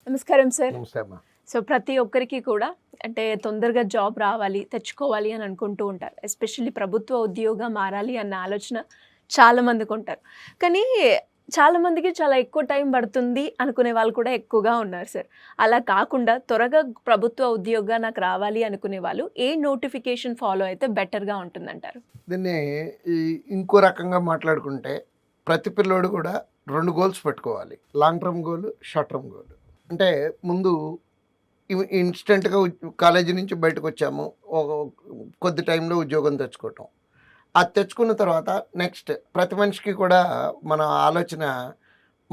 నమస్కారం సార్. నమస్తే అమ్మా. సో ప్రతి ఒక్కరికి కూడా అంటే తొందరగా జాబ్ రావాలి, తెచ్చుకోవాలి అని అనుకుంటూ ఉంటారు. ఎస్పెషల్లీ ప్రభుత్వ ఉద్యోగం మారాలి అన్న ఆలోచన చాలా మందికి ఉంటారు. కానీ చాలా మందికి చాలా ఎక్కువ టైం పడుతుంది అనుకునే వాళ్ళు కూడా ఎక్కువగా ఉన్నారు సార్. అలా కాకుండా త్వరగా ప్రభుత్వ ఉద్యోగం నాకు రావాలి అనుకునే వాళ్ళు ఏ నోటిఫికేషన్ ఫాలో అయితే బెటర్గా ఉంటుందంటారు? దీన్ని ఇంకో రకంగా మాట్లాడుకుంటే ప్రతి పిల్లోడు కూడా 2 గోల్స్ పెట్టుకోవాలి. Long term goal, short term goal. అంటే ముందు ఇన్స్టెంట్గా కాలేజీ నుంచి బయటకు వచ్చాము, కొద్ది టైంలో ఉద్యోగం తెచ్చుకోవటం. అది తెచ్చుకున్న తర్వాత నెక్స్ట్ ప్రతి మనిషికి కూడా మన ఆలోచన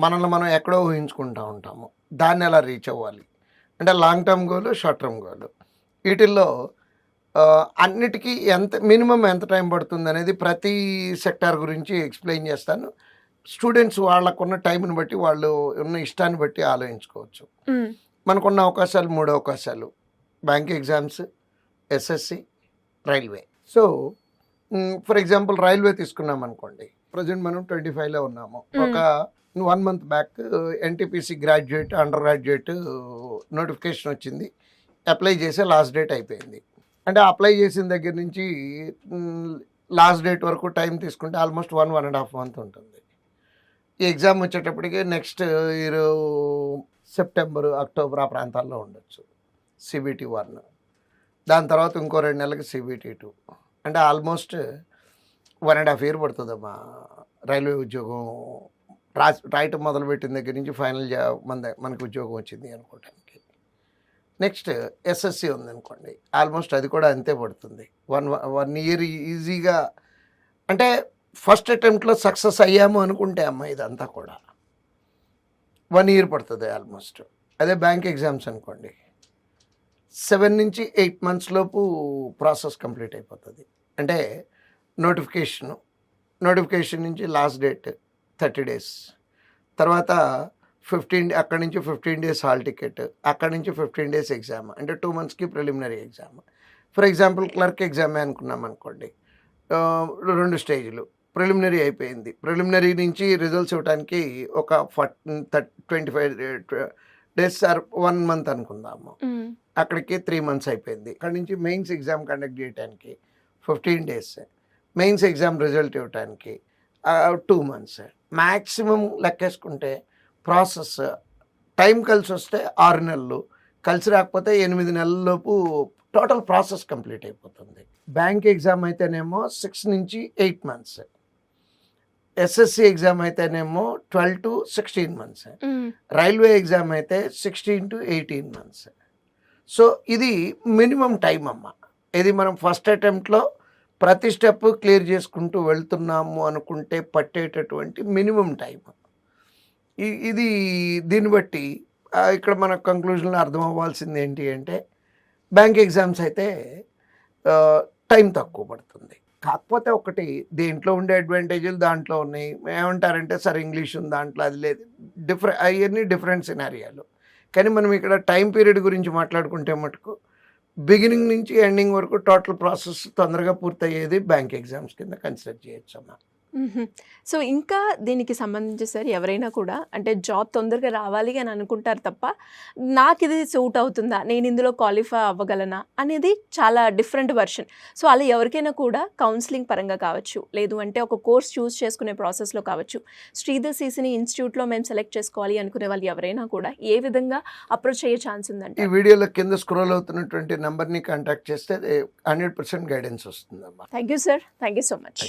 మనల్ని మనం ఎక్కడో ఊహించుకుంటూ ఉంటాము, దాన్ని ఎలా రీచ్ అవ్వాలి అంటే long term goal, short term goal. వీటిల్లో అన్నిటికీ మినిమం ఎంత టైం పడుతుంది అనేది ప్రతి సెక్టార్ గురించి ఎక్స్ప్లెయిన్ చేస్తాను. స్టూడెంట్స్ వాళ్ళకున్న టైంని బట్టి, వాళ్ళు ఉన్న ఇష్టాన్ని బట్టి ఆలోచించుకోవచ్చు. మనకున్న అవకాశాలు 3 అవకాశాలు: bank exams, SSC, railway. So for example railway తీసుకున్నాం అనుకోండి, ప్రజెంట్ మనం 25లో ఉన్నాము. ఒక 1 month back NTPC graduate, under graduate notification వచ్చింది. అప్లై చేసే లాస్ట్ డేట్ అయిపోయింది. అంటే అప్లై చేసిన దగ్గర నుంచి లాస్ట్ డేట్ వరకు టైం తీసుకుంటే ఆల్మోస్ట్ 1.5 month ఉంటుంది. ఈ ఎగ్జామ్ వచ్చేటప్పటికి నెక్స్ట్ ఇయర్ సెప్టెంబర్, అక్టోబర్ ఆ ప్రాంతాల్లో ఉండొచ్చు CBT 1. దాని తర్వాత ఇంకో 2 నెలలకి CBT 2. అంటే ఆల్మోస్ట్ 1.5 year పడుతుందమ్మా రైల్వే ఉద్యోగం రాయటం మొదలుపెట్టిన దగ్గర నుంచి ఫైనల్ మనకి ఉద్యోగం వచ్చింది అనుకోవటానికి. నెక్స్ట్ ఎస్ఎస్సి ఉందనుకోండి, ఆల్మోస్ట్ అది కూడా అంతే పడుతుంది. 1 year ఈజీగా. అంటే ఫస్ట్ అటెంప్ట్లో సక్సెస్ అయ్యాము అనుకుంటే అమ్మ ఇదంతా కూడా 1 year పడుతుంది ఆల్మోస్ట్. అదే బ్యాంక్ ఎగ్జామ్స్ అనుకోండి, 7 నుంచి 8 months లోపు ప్రాసెస్ కంప్లీట్ అయిపోతుంది. అంటే నోటిఫికేషన్ నుంచి లాస్ట్ డేట్ 30 days, తర్వాత 15, అక్కడి నుంచి 15 days హాల్ టికెట్, అక్కడి నుంచి 15 days ఎగ్జామ్. అంటే 2 monthsకి preliminary exam. For example clerk ఎగ్జామే అనుకున్నాం అనుకోండి, 2 స్టేజ్లు. ప్రిలిమినరీ అయిపోయింది, ప్రిలిమినరీ నుంచి రిజల్ట్స్ ఇవ్వడానికి ఒక 25 days ఆర్ 1 month అనుకుందాము. అక్కడికి 3 months అయిపోయింది. అక్కడి నుంచి మెయిన్స్ ఎగ్జామ్ కండక్ట్ చేయడానికి 15 days, మెయిన్స్ ఎగ్జామ్ రిజల్ట్ ఇవ్వడానికి 2 months. మ్యాక్సిమం లెక్కేసుకుంటే ప్రాసెస్ టైం కలిసి వస్తే 6 నెలలు, కలిసి రాకపోతే 8 నెలలలోపు టోటల్ ప్రాసెస్ కంప్లీట్ అయిపోతుంది. బ్యాంక్ ఎగ్జామ్ అయితేనేమో 6 నుంచి 8 months, ఎస్ఎస్సి ఎగ్జామ్ అయితేనేమో 12 to 16 months, రైల్వే ఎగ్జామ్ అయితే 16 to 18 months. సో ఇది మినిమం టైం అమ్మ. ఇది మనం ఫస్ట్ అటెంప్ట్లో ప్రతి స్టెప్ క్లియర్ చేసుకుంటూ వెళ్తున్నాము అనుకుంటే పట్టేటటువంటి మినిమం టైం ఇది. దీన్ని బట్టి ఇక్కడ మన కంక్లూజన్లో అర్థం అవ్వాల్సింది ఏంటి అంటే, బ్యాంక్ ఎగ్జామ్స్ అయితే టైం తక్కువ పడుతుంది. కాకపోతే ఒకటి, దేంట్లో ఉండే అడ్వాంటేజ్లు దాంట్లో ఉన్నాయి. ఏమంటారంటే సార్ ఇంగ్లీష్ ఉంది దాంట్లో, అది లేదు, అవన్నీ డిఫరెంట్ సినారియాలు. కానీ మనం ఇక్కడ టైం పీరియడ్ గురించి మాట్లాడుకుంటే మటుకు బిగినింగ్ నుంచి ఎండింగ్ వరకు టోటల్ ప్రాసెస్ తొందరగా పూర్తయ్యేది బ్యాంక్ ఎగ్జామ్స్ కింద కన్సిడర్ చేయొచ్చు అమ్మా. సో ఇంకా దీనికి సంబంధించి సార్ ఎవరైనా కూడా అంటే జాబ్ తొందరగా రావాలి అని అనుకుంటారు తప్ప, నాకు ఇది సూట్ అవుతుందా, నేను ఇందులో క్వాలిఫై అవ్వగలనా అనేది చాలా డిఫరెంట్ వర్షన్. సో అలా ఎవరికైనా కూడా కౌన్సిలింగ్ పరంగా కావచ్చు, లేదు అంటే ఒక కోర్స్ చూస్ చేసుకునే ప్రాసెస్లో కావచ్చు, శ్రీధర్ సిసిని ఇన్స్టిట్యూట్లో మేము సెలెక్ట్ చేసుకోవాలి అనుకునే వాళ్ళు ఎవరైనా కూడా ఏ విధంగా అప్రోచ్ అయ్యే ఛాన్స్ ఉందంటే, ఈ వీడియోలో కింద స్క్రోల్ అవుతున్నటువంటి నెంబర్ని కాంటాక్ట్ చేస్తే 100% గైడెన్స్ వస్తుందమ్మా. Thank you sir, thank you so much.